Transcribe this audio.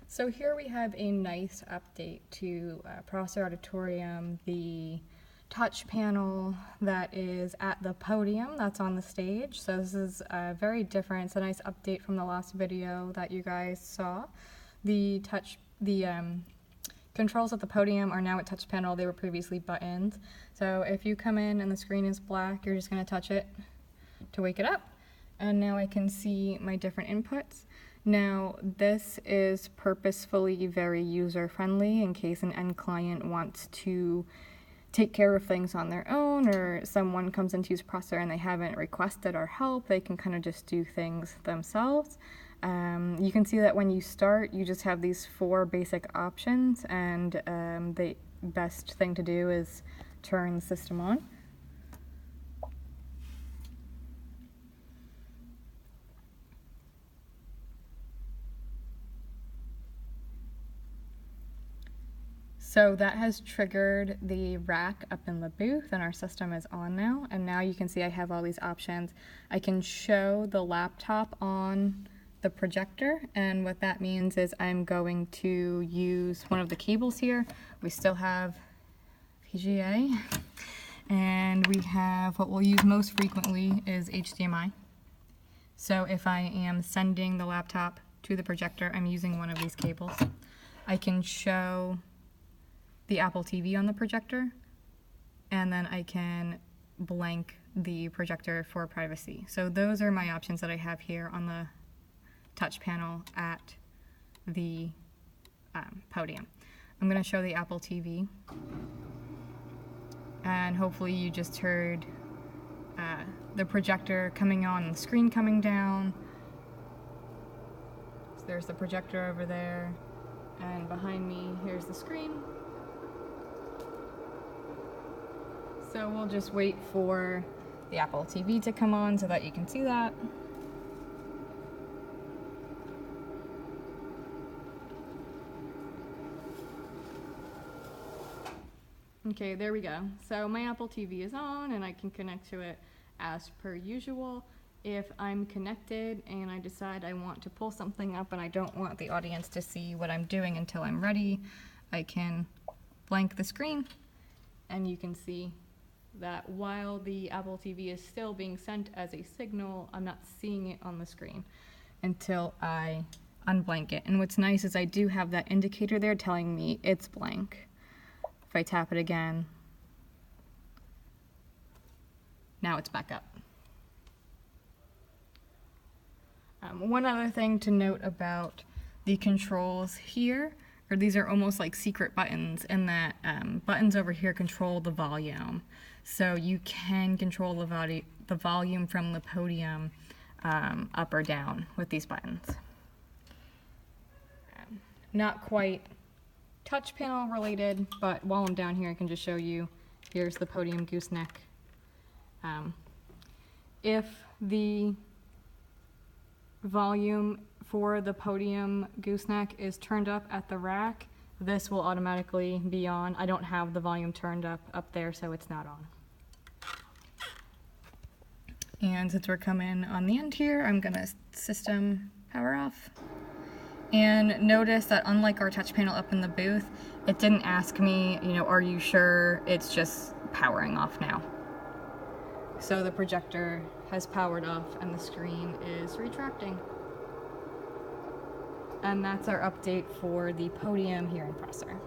So here we have a nice update to Processor Auditorium, the touch panel that is at the podium that's on the stage. So this is very different. It's a nice update from the last video that you guys saw. The controls at the podium are now at touch panel. They were previously buttons. So if you come in and the screen is black, you're just going to touch it to wake it up. And now I can see my different inputs. Now this is purposefully very user-friendly in case an end client wants to take care of things on their own, or someone comes into use processor and they haven't requested our help, they can kind of just do things themselves. You can see that when you start, you just have these 4 basic options, and the best thing to do is turn the system on. So that has triggered the rack up in the booth, and our system is on now. And now you can see I have all these options. I can show the laptop on the projector, and what that means is I'm going to use one of the cables here. We still have VGA, and we have what we'll use most frequently is HDMI. So if I am sending the laptop to the projector, I'm using one of these cables. I can show the Apple TV on the projector, and then I can blank the projector for privacy. So those are my options that I have here on the touch panel at the podium. I'm going to show the Apple TV, and hopefully you just heard the projector coming on and the screen coming down. So there's the projector over there, and behind me here's the screen. So we'll just wait for the Apple TV to come on so that you can see that. Okay, there we go. So my Apple TV is on and I can connect to it as per usual. If I'm connected and I decide I want to pull something up and I don't want the audience to see what I'm doing until I'm ready, I can blank the screen, and you can see that while the Apple TV is still being sent as a signal, I'm not seeing it on the screen until I unblank it. And what's nice is I do have that indicator there telling me it's blank. If I tap it again, now it's back up. One other thing to note about the controls here, or these are almost like secret buttons, in that buttons over here control the volume. So you can control the volume from the podium up or down with these buttons. Not quite touch panel related, but while I'm down here I can just show you, here's the podium gooseneck. If the volume for the podium gooseneck is turned up at the rack, this will automatically be on. I don't have the volume turned up there, so it's not on. And since we're coming on the end here, I'm gonna system power off. And notice that unlike our touch panel up in the booth, it didn't ask me, are you sure? It's just powering off now. So the projector has powered off and the screen is retracting. And that's our update for the podium here in Processor.